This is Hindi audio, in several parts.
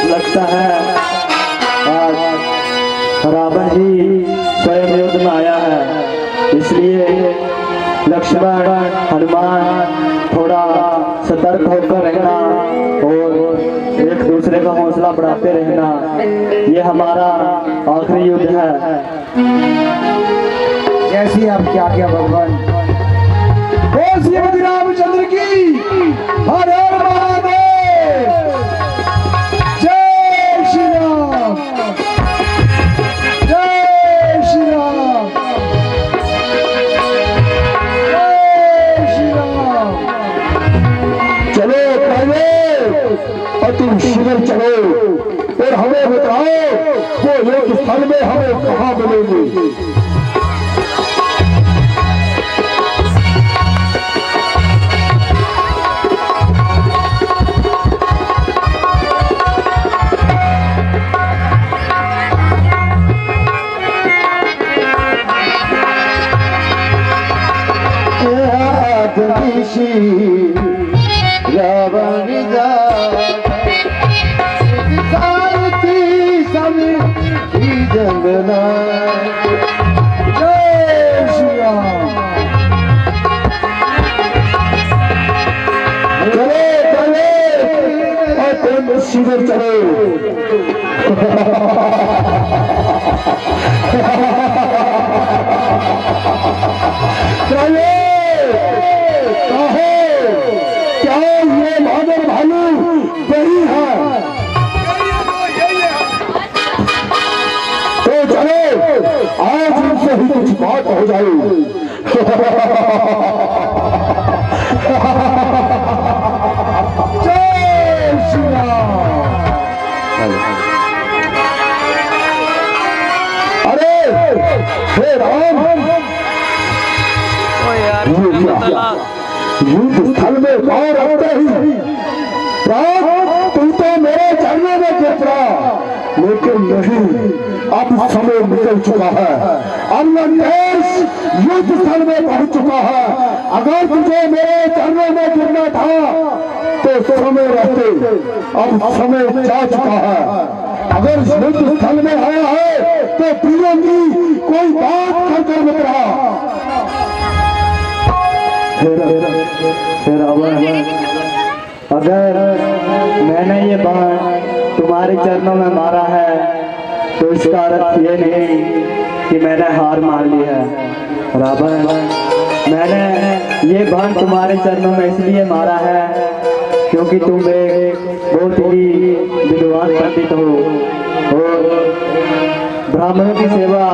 लगता है आज रावण ही स्वयं युद्ध में आया है, इसलिए लक्ष्मण हनुमान थोड़ा सतर्क होकर रहना और एक दूसरे का हौसला बढ़ाते रहना। ये हमारा आखिरी युद्ध है। जैसी आपकी आज्ञा भगवान। श्रीमती रामचंद्र की हर हर महादेव। जय श्री राम, जय श्री राम, जय श्री राम। चलो पहले और तुम शिविर चलो और हमें बताओ वो युद्ध स्थल में हमें कहाँ मिलेंगे। रावण जंगना जय श्री राम। चले चले और तुम शिविर चलो। चलो कहो क्या ये मादर भालू वही है? तो चलो आज उनसे ही कुछ बात हो जाए। जय श्री राम। अरे हे राम, युद्ध स्थल में बाहर आते ही राम तू तो मेरे चरणों में गिर पड़ा, लेकिन नहीं, अब समय निकल चुका है। अब देश युद्ध स्थल में पहुंच चुका है। अगर तुझे मेरे चरणों में गिरना था तो समय रहते, अब समय जा चुका है। अगर युद्ध स्थल में आया है तो पीरों की कोई बात करके मत रहा। अगर मैंने ये बाण तुम्हारे चरणों में मारा है तो इसका अर्थ ये नहीं कि मैंने हार मान ली है रावण। मैंने ये बाण तुम्हारे चरणों में इसलिए मारा है क्योंकि तुम एक बहुत ही विद्वान पंडित हो और ब्राह्मणों की सेवा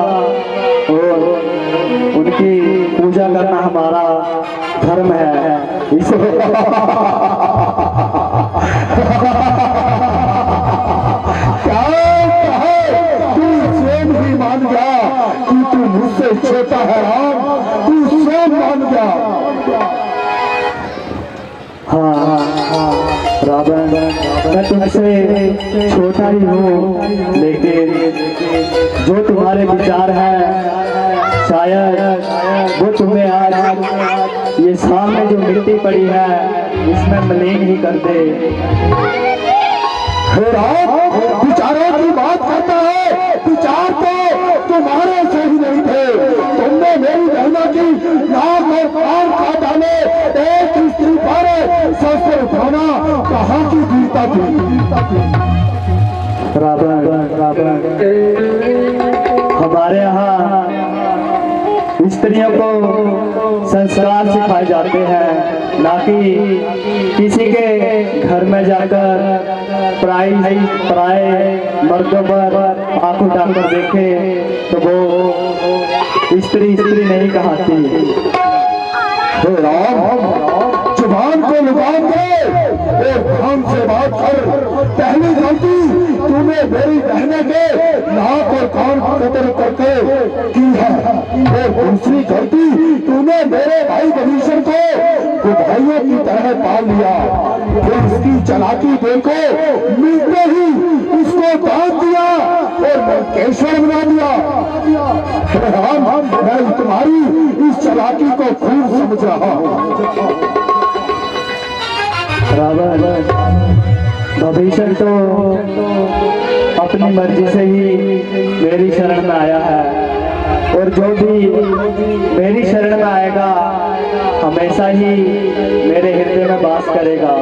और उनकी पूजा करना हमारा धर्म है। इसलिए क्या कहे तू स्वयं ही मान गया कि तू मुझसे छोटा है राम, तू स्वयं मान गया। हाँ रावण, मैं तुमसे छोटा ही हूँ, लेकिन जो तुम्हारे विचार हैं शायद वो तुम्हें आज ये सामने जो मिट्टी पड़ी है इसमें मलिन ही कर दे। विचारों की बात करता है, विचार तो तुम्हारे से ही नहीं थे। तुमने मेरी बहना की नाक और कान काट डाले, एक स्त्री पर शस्त्र उठाना कहाँ की वीरता थी। रावण, हमारे यहाँ स्त्रियों को संस्कार सिखाए जाते हैं, ना कि किसी के घर में जाकर पराए मर्दों पर आंख उठाकर देखे तो वो स्त्री नहीं कहती। हे राम, जुबान को लगाम दे और ध्यान से बात कर। पहली गलती तूने मेरी बहने के नाक और कान कतल करके की है और दूसरी गलती तूने मेरे भाई विभीषण को भाइयों की तरह पाल लिया। फिर उसकी चालाकी देखो, मिलते ही उसको दान दिया और लंकेश्वर बना दिया। राम, मैं तुम्हारी इस चालाकी को खूब समझ रहा हूँ। रावण, भविष्य तो अपनी मर्जी से ही मेरी शरण में आया है, और जो भी मेरी शरण में आएगा हमेशा ही मेरे हृदय में वास करेगा।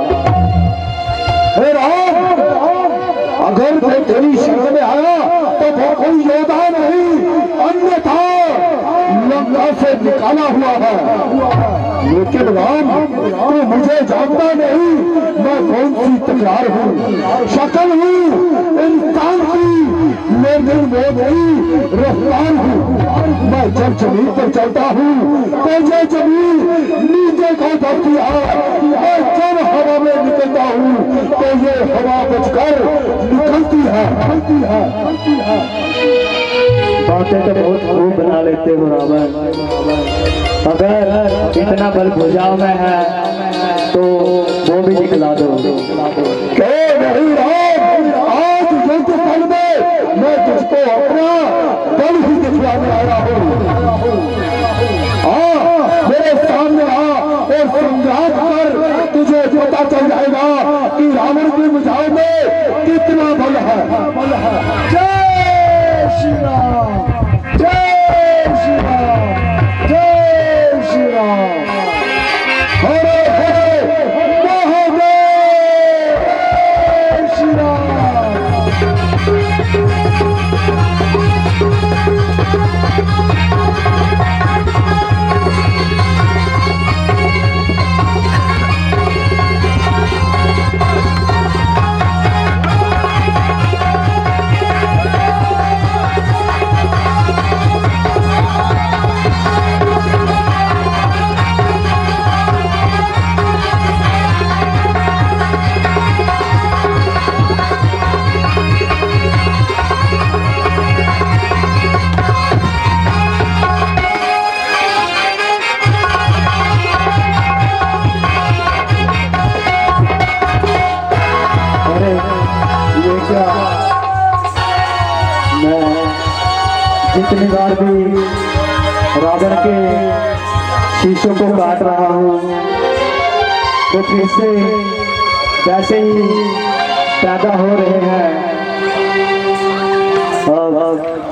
हे राम, अगर वो तेरी शरण में आया तो वो कोई योद्धा नहीं, अन्यथा लंका से निकाला हुआ है। लेकिन राम, तू मुझे जानता नहीं मैं कौन सी तकरार हूँ, शक्ल हूँ इंसान की, लेकिन वो नहीं रफ्तार हूँ। मैं जब जमीन पर चलता हूँ तो ये जमीन नीचे को धरती है, और जब हवा में निकलता हूँ तो ये हवा बचकर निकलती है। बातें तो बहुत खूब बना लेते हो रावण, अगर इतना बल भुजाओं में है तो वो भी दिखला दो। क्यों नहीं राम, आज युद्ध स्थल में मैं तुझको अपना बल ही दिखलाने आया हूँ। मेरे सामने आ और संघात कर, तुझे पता चल जाएगा कि रावण की भुजाओं में कितना बल है। जय श्री राम, जय श्री राम, जय श्री राम। हरे हरे महादेव, जय श्री राम। अरे ये क्या, मैं जितनी बार भी रावण के शीशों को काट रहा हूँ तो फिर से वैसे ही पैदा हो रहे हैं। अब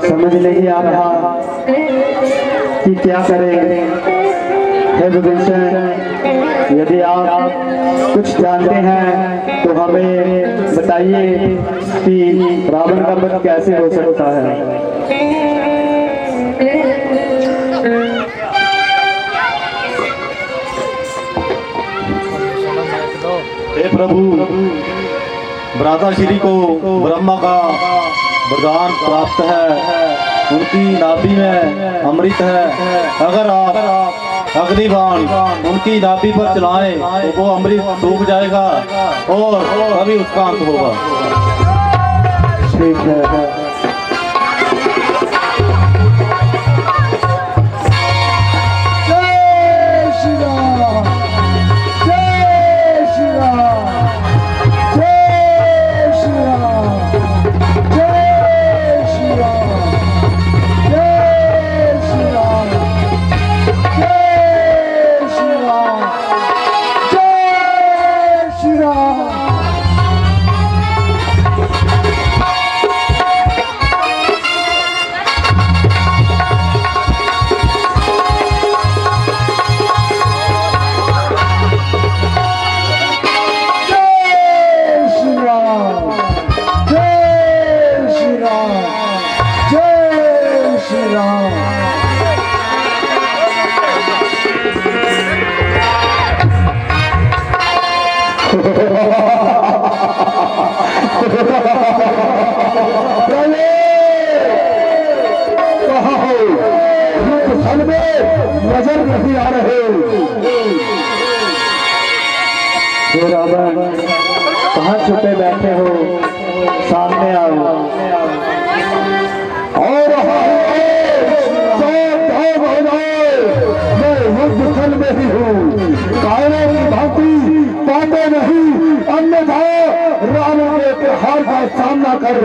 समझ नहीं आ रहा कि क्या करें। हे विभीषण, यदि आप कुछ जानते हैं तो हमें बताइए कि रावण का वध कैसे हो सकता है। हे प्रभु, भ्राता श्री को ब्रह्मा का वरदान प्राप्त है, उनकी नाभि में अमृत है। अगर आप अग्निबाण उनकी नाभि पर चलाएं तो वो अमृत सूख जाएगा और तभी उसका अंत होगा। ठीक है। जय श्री राम, जय श्री राम, जय श्री राम, जय श्री राम, जय श्री राम, जय श्री राम, जय श्री राम। नजर नहीं आ रहे। हे रावण, कहाँ छुपे बैठे हो, सामने आओ। और मैं युद्ध स्थल में ही हूँ, कायरों की भांति बातें नहीं, अन्यथा रावण के हार का सामना कर